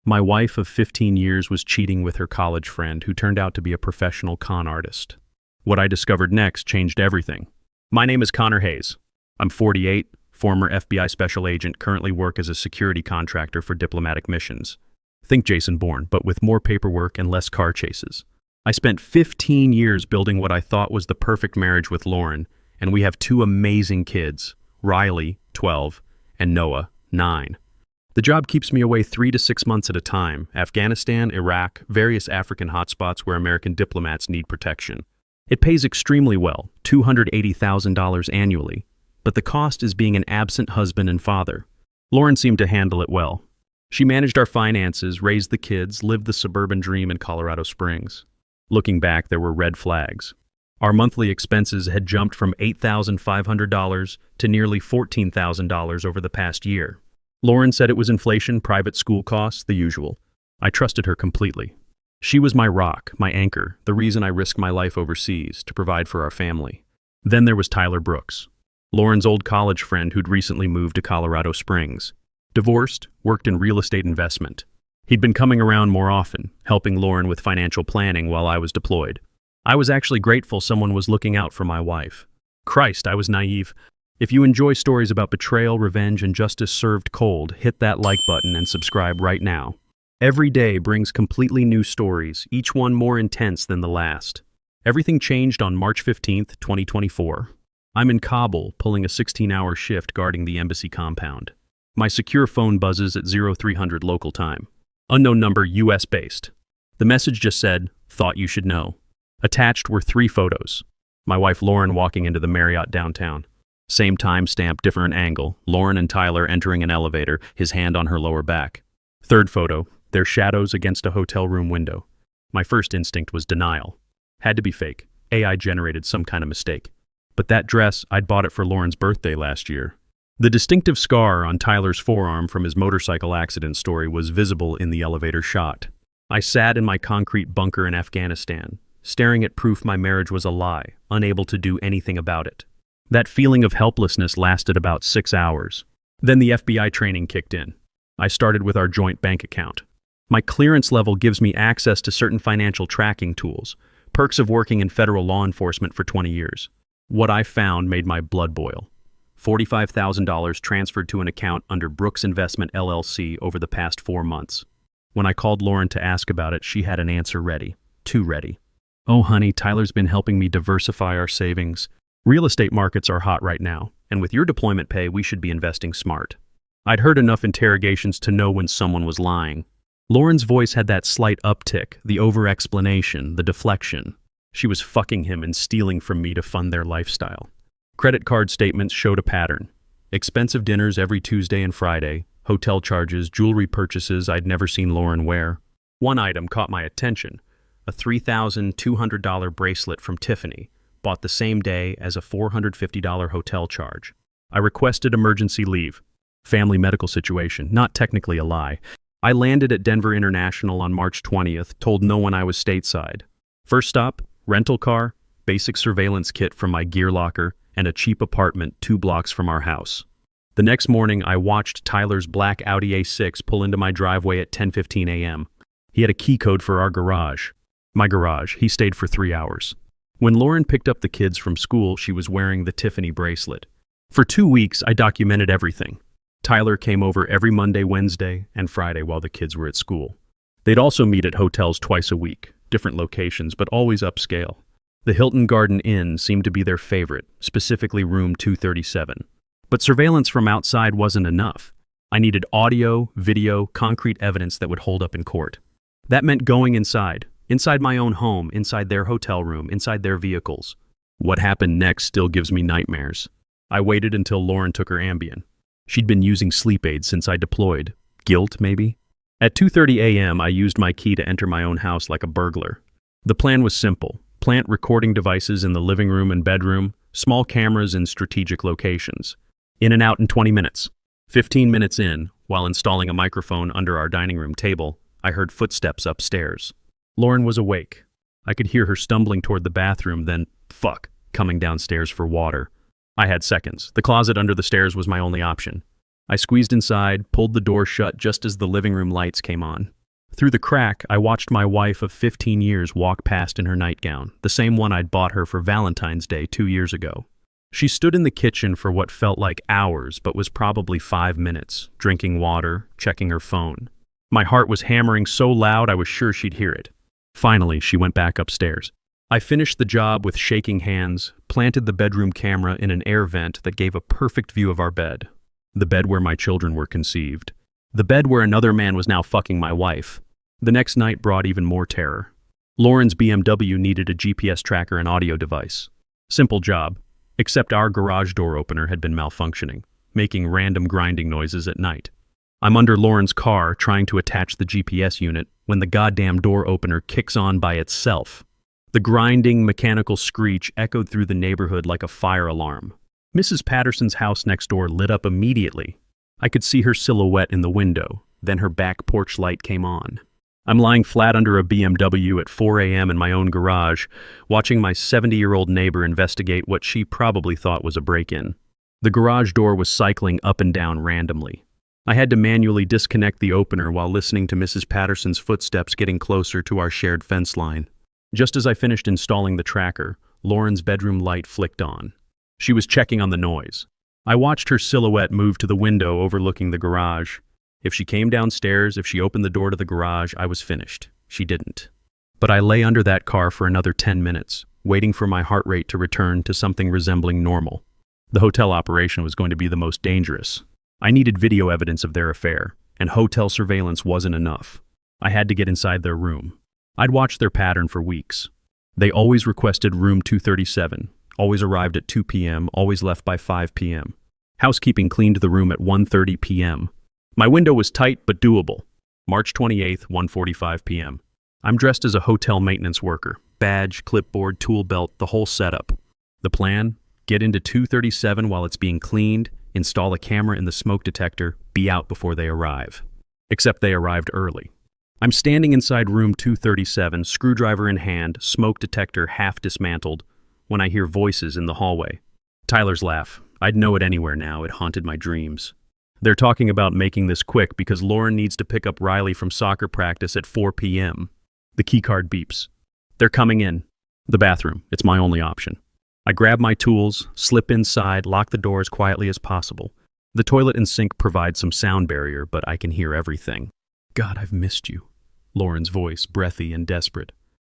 My wife of 15 years was cheating with her college friend who turned out to be a professional con artist. What I discovered next changed everything. My name is Connor Hayes. I'm 48, former FBI special agent, currently work as a security contractor for diplomatic missions. Think Jason Bourne, but with more paperwork and less car chases. I spent 15 years building what I thought was the perfect marriage with Lauren, and we have two amazing kids, Riley, 12, and Noah, 9. The job keeps me away 3 to 6 months at a time, Afghanistan, Iraq, various African hotspots where American diplomats need protection. It pays extremely well, $280,000 annually, but the cost is being an absent husband and father. Lauren seemed to handle it well. She managed our finances, raised the kids, lived the suburban dream in Colorado Springs. Looking back, there were red flags. Our monthly expenses had jumped from $8,500 to nearly $14,000 over the past year. Lauren said it was inflation, private school costs, the usual. I trusted her completely. She was my rock, my anchor, the reason I risked my life overseas to provide for our family. Then there was Tyler Brooks, Lauren's old college friend who'd recently moved to Colorado Springs. Divorced, worked in real estate investment. He'd been coming around more often, helping Lauren with financial planning while I was deployed. I was actually grateful someone was looking out for my wife. Christ, I was naive. If you enjoy stories about betrayal, revenge, and justice served cold, hit that like button and subscribe right now. Every day brings completely new stories, each one more intense than the last. Everything changed on March 15th, 2024. I'm in Kabul, pulling a 16-hour shift guarding the embassy compound. My secure phone buzzes at 0300 local time. Unknown number, US-based. The message just said, "Thought you should know." Attached were 3 photos. My wife Lauren walking into the Marriott downtown. Same timestamp, different angle. Lauren and Tyler entering an elevator, his hand on her lower back. Third photo, their shadows against a hotel room window. My first instinct was denial. Had to be fake. AI generated some kind of mistake. But that dress, I'd bought it for Lauren's birthday last year. The distinctive scar on Tyler's forearm from his motorcycle accident story was visible in the elevator shot. I sat in my concrete bunker in Afghanistan, staring at proof my marriage was a lie, unable to do anything about it. That feeling of helplessness lasted about 6 hours. Then the FBI training kicked in. I started with our joint bank account. My clearance level gives me access to certain financial tracking tools, perks of working in federal law enforcement for 20 years. What I found made my blood boil. $45,000 transferred to an account under Brooks Investment LLC over the past 4 months. When I called Lauren to ask about it, she had an answer ready. Too ready. "Oh honey, Tyler's been helping me diversify our savings. Real estate markets are hot right now, and with your deployment pay, we should be investing smart." I'd heard enough interrogations to know when someone was lying. Lauren's voice had that slight uptick, the over-explanation, the deflection. She was fucking him and stealing from me to fund their lifestyle. Credit card statements showed a pattern. Expensive dinners every Tuesday and Friday, hotel charges, jewelry purchases I'd never seen Lauren wear. One item caught my attention, a $3,200 bracelet from Tiffany, bought the same day as a $450 hotel charge. I requested emergency leave. Family medical situation, not technically a lie. I landed at Denver International on March 20th, told no one I was stateside. First stop, rental car, basic surveillance kit from my gear locker, and a cheap apartment 2 blocks from our house. The next morning, I watched Tyler's black Audi A6 pull into my driveway at 10:15 a.m. He had a key code for our garage. My garage. He stayed for 3 hours. When Lauren picked up the kids from school, she was wearing the Tiffany bracelet. For 2 weeks, I documented everything. Tyler came over every Monday, Wednesday, and Friday while the kids were at school. They'd also meet at hotels twice a week, different locations, but always upscale. The Hilton Garden Inn seemed to be their favorite, specifically room 237. But surveillance from outside wasn't enough. I needed audio, video, concrete evidence that would hold up in court. That meant going inside my own home, inside their hotel room, inside their vehicles. What happened next still gives me nightmares. I waited until Lauren took her Ambien. She'd been using sleep aids since I deployed. Guilt, maybe? At 2:30 a.m., I used my key to enter my own house like a burglar. The plan was simple. Plant recording devices in the living room and bedroom, small cameras in strategic locations. In and out in 20 minutes. 15 minutes in, while installing a microphone under our dining room table, I heard footsteps upstairs. Lauren was awake. I could hear her stumbling toward the bathroom, then, coming downstairs for water. I had seconds. The closet under the stairs was my only option. I squeezed inside, pulled the door shut just as the living room lights came on. Through the crack, I watched my wife of 15 years walk past in her nightgown, the same one I'd bought her for Valentine's Day 2 years ago. She stood in the kitchen for what felt like hours, but was probably 5 minutes, drinking water, checking her phone. My heart was hammering so loud I was sure she'd hear it. Finally, she went back upstairs. I finished the job with shaking hands, planted the bedroom camera in an air vent that gave a perfect view of our bed. The bed where my children were conceived. The bed where another man was now fucking my wife. The next night brought even more terror. Lauren's BMW needed a GPS tracker and audio device. Simple job, except our garage door opener had been malfunctioning, making random grinding noises at night. I'm under Lauren's car trying to attach the GPS unit when the goddamn door opener kicks on by itself. The grinding, mechanical screech echoed through the neighborhood like a fire alarm. Mrs. Patterson's house next door lit up immediately. I could see her silhouette in the window, then her back porch light came on. I'm lying flat under a BMW at 4 a.m. in my own garage, watching my 70-year-old neighbor investigate what she probably thought was a break-in. The garage door was cycling up and down randomly. I had to manually disconnect the opener while listening to Mrs. Patterson's footsteps getting closer to our shared fence line. Just as I finished installing the tracker, Lauren's bedroom light flicked on. She was checking on the noise. I watched her silhouette move to the window overlooking the garage. If she came downstairs, if she opened the door to the garage, I was finished. She didn't. But I lay under that car for another 10 minutes, waiting for my heart rate to return to something resembling normal. The hotel operation was going to be the most dangerous. I needed video evidence of their affair, and hotel surveillance wasn't enough. I had to get inside their room. I'd watched their pattern for weeks. They always requested room 237, always arrived at 2 p.m., always left by 5 p.m. Housekeeping cleaned the room at 1:30 p.m. My window was tight but doable. March 28th, 1:45 p.m. I'm dressed as a hotel maintenance worker. Badge, clipboard, tool belt, the whole setup. The plan? Get into 237 while it's being cleaned, install a camera in the smoke detector, be out before they arrive. Except they arrived early. I'm standing inside room 237, screwdriver in hand, smoke detector half dismantled, when I hear voices in the hallway. Tyler's laugh. I'd know it anywhere now. It haunted my dreams. They're talking about making this quick because Lauren needs to pick up Riley from soccer practice at 4 p.m. The keycard beeps. They're coming in. The bathroom. It's my only option. I grab my tools, slip inside, lock the door as quietly as possible. The toilet and sink provide some sound barrier, but I can hear everything. God, I've missed you. Lauren's voice, breathy and desperate.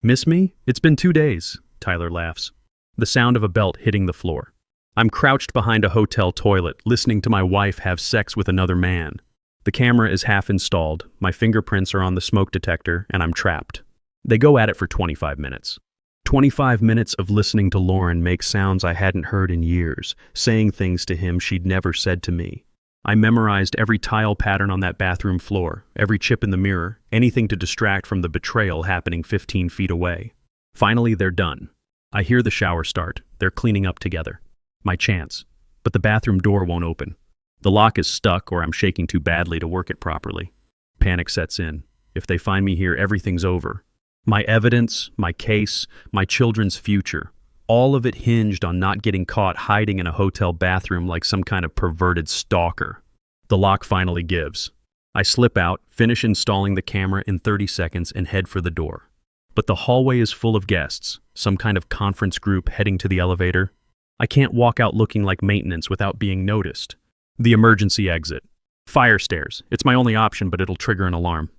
Miss me? It's been 2 days, Tyler laughs. The sound of a belt hitting the floor. I'm crouched behind a hotel toilet, listening to my wife have sex with another man. The camera is half installed, my fingerprints are on the smoke detector, and I'm trapped. They go at it for 25 minutes. 25 minutes of listening to Lauren make sounds I hadn't heard in years, saying things to him she'd never said to me. I memorized every tile pattern on that bathroom floor, every chip in the mirror, anything to distract from the betrayal happening 15 feet away. Finally, they're done. I hear the shower start. They're cleaning up together. My chance. But the bathroom door won't open. The lock is stuck or I'm shaking too badly to work it properly. Panic sets in. If they find me here, everything's over. My evidence, my case, my children's future. All of it hinged on not getting caught hiding in a hotel bathroom like some kind of perverted stalker. The lock finally gives. I slip out, finish installing the camera in 30 seconds, and head for the door. But the hallway is full of guests, some kind of conference group heading to the elevator. I can't walk out looking like maintenance without being noticed. The emergency exit. Fire stairs. It's my only option, but it'll trigger an alarm.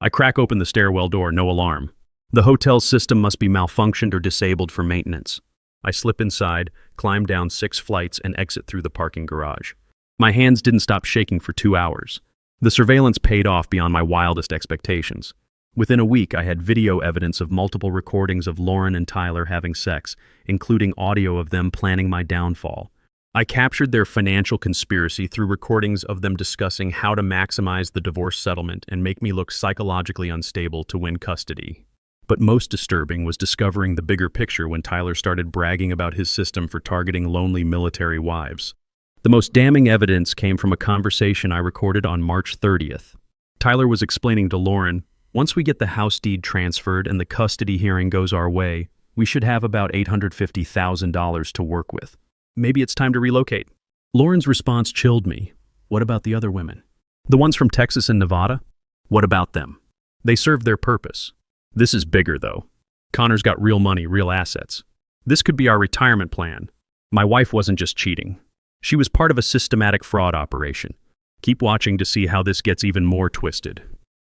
I crack open the stairwell door, no alarm. The hotel's system must be malfunctioned or disabled for maintenance. I slip inside, climb down 6 flights, and exit through the parking garage. My hands didn't stop shaking for 2 hours. The surveillance paid off beyond my wildest expectations. Within a week, I had video evidence of multiple recordings of Lauren and Tyler having sex, including audio of them planning my downfall. I captured their financial conspiracy through recordings of them discussing how to maximize the divorce settlement and make me look psychologically unstable to win custody. But most disturbing was discovering the bigger picture when Tyler started bragging about his system for targeting lonely military wives. The most damning evidence came from a conversation I recorded on March 30th. Tyler was explaining to Lauren, once we get the house deed transferred and the custody hearing goes our way, we should have about $850,000 to work with. Maybe it's time to relocate. Lauren's response chilled me. What about the other women? The ones from Texas and Nevada? What about them? They served their purpose. This is bigger, though. Connor's got real money, real assets. This could be our retirement plan. My wife wasn't just cheating. She was part of a systematic fraud operation. Keep watching to see how this gets even more twisted.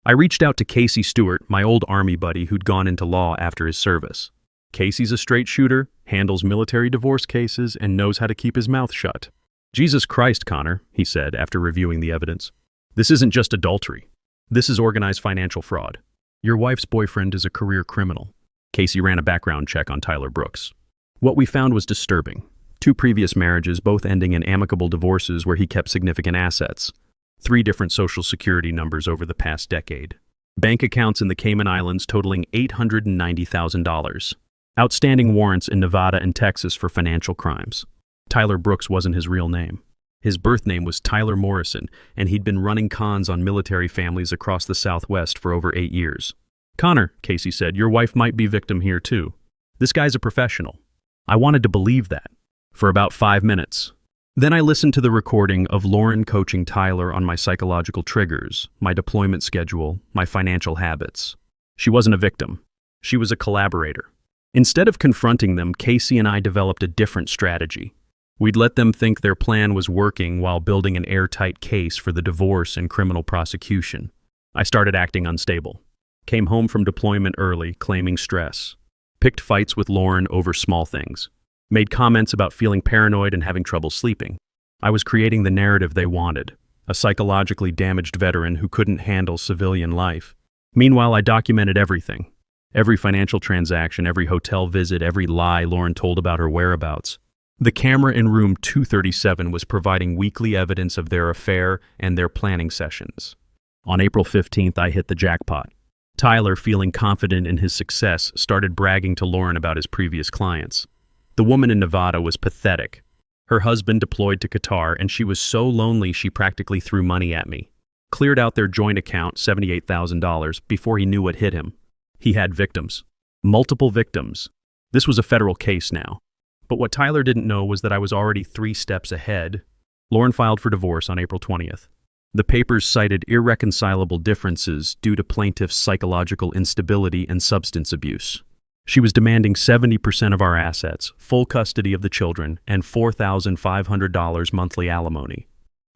I reached out to Casey Stewart, my old Army buddy who'd gone into law after his service. Casey's a straight shooter, handles military divorce cases, and knows how to keep his mouth shut. Jesus Christ, Connor, he said after reviewing the evidence. This isn't just adultery. This is organized financial fraud. Your wife's boyfriend is a career criminal. Casey ran a background check on Tyler Brooks. What we found was disturbing. 2 previous marriages, both ending in amicable divorces where he kept significant assets. 3 different Social Security numbers over the past decade. Bank accounts in the Cayman Islands totaling $890,000. Outstanding warrants in Nevada and Texas for financial crimes. Tyler Brooks wasn't his real name. His birth name was Tyler Morrison, and he'd been running cons on military families across the Southwest for over 8 years. Connor, Casey said, your wife might be victim here too. This guy's a professional. I wanted to believe that. For about 5 minutes. Then I listened to the recording of Lauren coaching Tyler on my psychological triggers, my deployment schedule, my financial habits. She wasn't a victim. She was a collaborator. Instead of confronting them, Casey and I developed a different strategy. We'd let them think their plan was working while building an airtight case for the divorce and criminal prosecution. I started acting unstable. Came home from deployment early, claiming stress. Picked fights with Lauren over small things. Made comments about feeling paranoid and having trouble sleeping. I was creating the narrative they wanted, a psychologically damaged veteran who couldn't handle civilian life. Meanwhile, I documented everything. Every financial transaction, every hotel visit, every lie Lauren told about her whereabouts. The camera in room 237 was providing weekly evidence of their affair and their planning sessions. On April 15th, I hit the jackpot. Tyler, feeling confident in his success, started bragging to Lauren about his previous clients. The woman in Nevada was pathetic. Her husband deployed to Qatar, and she was so lonely she practically threw money at me. Cleared out their joint account, $78,000, before he knew what hit him. He had victims. Multiple victims. This was a federal case now. But what Tyler didn't know was that I was already 3 steps ahead. Lauren filed for divorce on April 20th. The papers cited irreconcilable differences due to plaintiff's psychological instability and substance abuse. She was demanding 70% of our assets, full custody of the children, and $4,500 monthly alimony.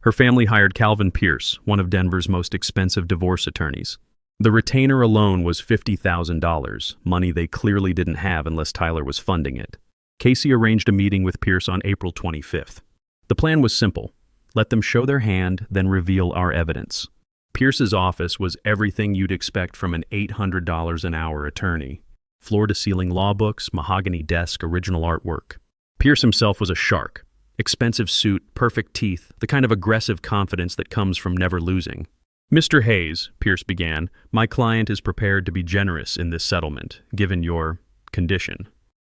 Her family hired Calvin Pierce, one of Denver's most expensive divorce attorneys. The retainer alone was $50,000, money they clearly didn't have unless Tyler was funding it. Casey arranged a meeting with Pierce on April 25th. The plan was simple. Let them show their hand, then reveal our evidence. Pierce's office was everything you'd expect from an $800 an hour attorney. Floor-to-ceiling law books, mahogany desk, original artwork. Pierce himself was a shark. Expensive suit, perfect teeth, the kind of aggressive confidence that comes from never losing. Mr. Hayes, Pierce began, my client is prepared to be generous in this settlement, given your condition.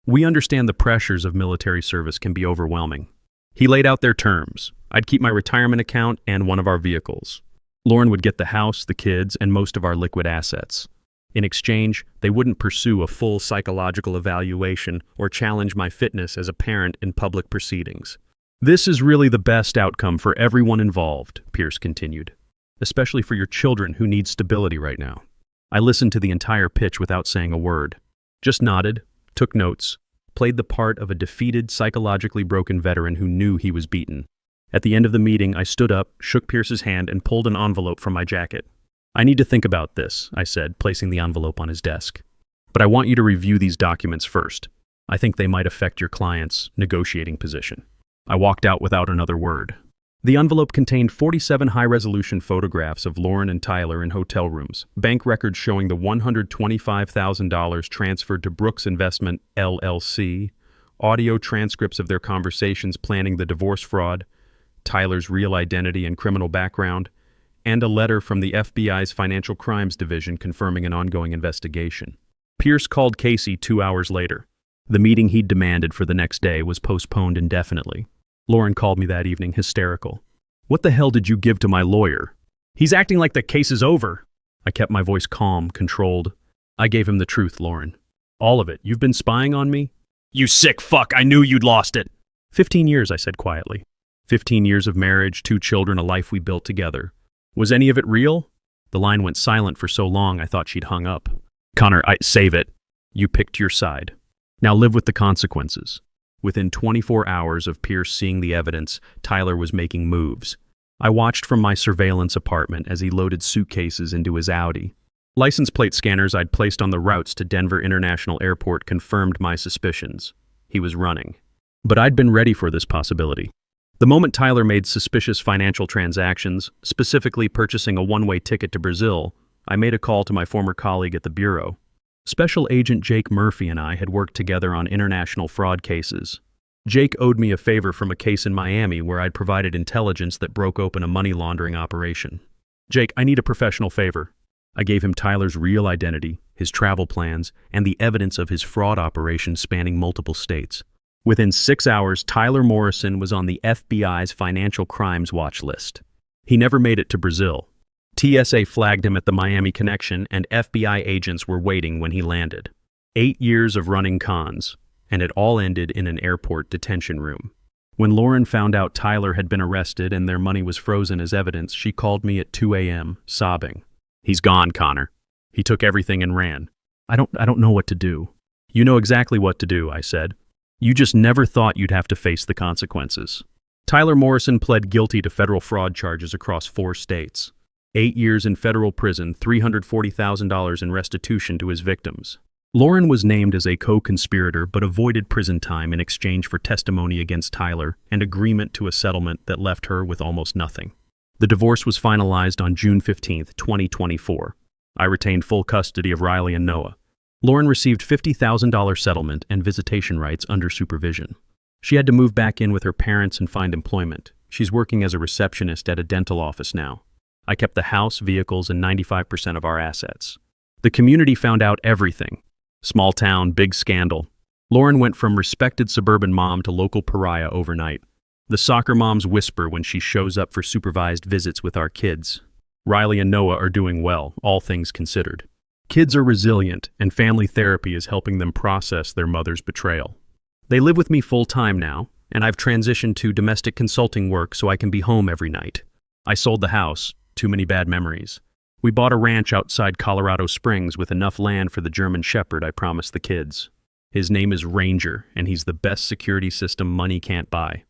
We understand the pressures of military service can be overwhelming. He laid out their terms. I'd keep my retirement account and one of our vehicles. Lauren would get the house, the kids, and most of our liquid assets. In exchange, they wouldn't pursue a full psychological evaluation or challenge my fitness as a parent in public proceedings. This is really the best outcome for everyone involved, Pierce continued, especially for your children who need stability right now. I listened to the entire pitch without saying a word. Just nodded, took notes, played the part of a defeated, psychologically broken veteran who knew he was beaten. At the end of the meeting, I stood up, shook Pierce's hand, and pulled an envelope from my jacket. I need to think about this, I said, placing the envelope on his desk. But I want you to review these documents first. I think they might affect your client's negotiating position. I walked out without another word. The envelope contained 47 high-resolution photographs of Lauren and Tyler in hotel rooms, bank records showing the $125,000 transferred to Brooks Investment, LLC, audio transcripts of their conversations planning the divorce fraud, Tyler's real identity and criminal background, and a letter from the FBI's Financial Crimes Division confirming an ongoing investigation. Pierce called Casey 2 hours later. The meeting he'd demanded for the next day was postponed indefinitely. Lauren called me that evening, hysterical. What the hell did you give to my lawyer? He's acting like the case is over. I kept my voice calm, controlled. I gave him the truth, Lauren. All of it. You've been spying on me? You sick fuck, I knew you'd lost it. 15 years, I said quietly. 15 years of marriage, 2 children, a life we built together. Was any of it real? The line went silent for so long I thought she'd hung up. Connor, save it. You picked your side. Now live with the consequences. Within 24 hours of Pierce seeing the evidence, Tyler was making moves. I watched from my surveillance apartment as he loaded suitcases into his Audi. License plate scanners I'd placed on the routes to Denver International Airport confirmed my suspicions. He was running. But I'd been ready for this possibility. The moment Tyler made suspicious financial transactions, specifically purchasing a one-way ticket to Brazil, I made a call to my former colleague at the Bureau. Special Agent Jake Murphy and I had worked together on international fraud cases. Jake owed me a favor from a case in Miami where I'd provided intelligence that broke open a money laundering operation. Jake, I need a professional favor. I gave him Tyler's real identity, his travel plans, and the evidence of his fraud operation spanning multiple states. Within 6 hours, Tyler Morrison was on the FBI's financial crimes watch list. He never made it to Brazil. TSA flagged him at the Miami connection, and FBI agents were waiting when he landed. 8 years of running cons, and it all ended in an airport detention room. When Lauren found out Tyler had been arrested and their money was frozen as evidence, she called me at 2 a.m., sobbing. He's gone, Connor. He took everything and ran. I don't know what to do. You know exactly what to do, I said. You just never thought you'd have to face the consequences. Tyler Morrison pled guilty to federal fraud charges across 4 states. 8 years in federal prison, $340,000 in restitution to his victims. Lauren was named as a co-conspirator but avoided prison time in exchange for testimony against Tyler and agreement to a settlement that left her with almost nothing. The divorce was finalized on June 15, 2024. I retained full custody of Riley and Noah. Lauren received $50,000 settlement and visitation rights under supervision. She had to move back in with her parents and find employment. She's working as a receptionist at a dental office now. I kept the house, vehicles, and 95% of our assets. The community found out everything. Small town, big scandal. Lauren went from respected suburban mom to local pariah overnight. The soccer moms whisper when she shows up for supervised visits with our kids. Riley and Noah are doing well, all things considered. Kids are resilient, and family therapy is helping them process their mother's betrayal. They live with me full-time now, and I've transitioned to domestic consulting work so I can be home every night. I sold the house. Too many bad memories. We bought a ranch outside Colorado Springs with enough land for the German Shepherd I promised the kids. His name is Ranger, and he's the best security system money can't buy.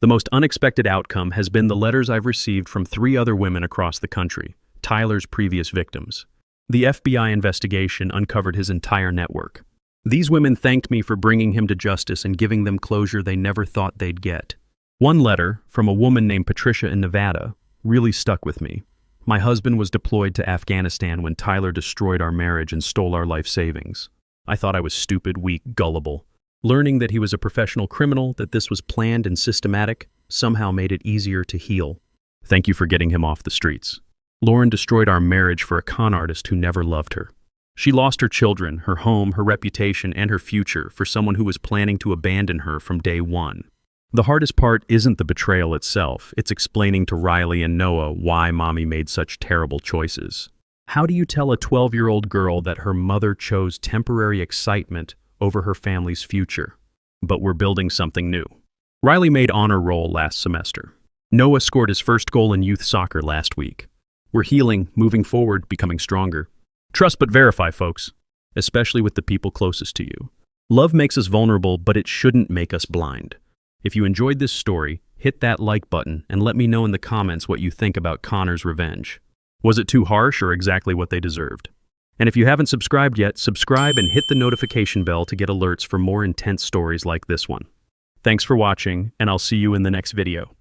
The most unexpected outcome has been the letters I've received from 3 other women across the country, Tyler's previous victims. The FBI investigation uncovered his entire network. These women thanked me for bringing him to justice and giving them closure they never thought they'd get. One letter, from a woman named Patricia in Nevada, really stuck with me. My husband was deployed to Afghanistan when Tyler destroyed our marriage and stole our life savings. I thought I was stupid, weak, gullible. Learning that he was a professional criminal, that this was planned and systematic, somehow made it easier to heal. Thank you for getting him off the streets. Lauren destroyed our marriage for a con artist who never loved her. She lost her children, her home, her reputation, and her future for someone who was planning to abandon her from day one. The hardest part isn't the betrayal itself, it's explaining to Riley and Noah why Mommy made such terrible choices. How do you tell a 12-year-old girl that her mother chose temporary excitement over her family's future? But we're building something new. Riley made honor roll last semester. Noah scored his first goal in youth soccer last week. We're healing, moving forward, becoming stronger. Trust but verify, folks, especially with the people closest to you. Love makes us vulnerable, but it shouldn't make us blind. If you enjoyed this story, hit that like button and let me know in the comments what you think about Connor's revenge. Was it too harsh or exactly what they deserved? And if you haven't subscribed yet, subscribe and hit the notification bell to get alerts for more intense stories like this one. Thanks for watching, and I'll see you in the next video.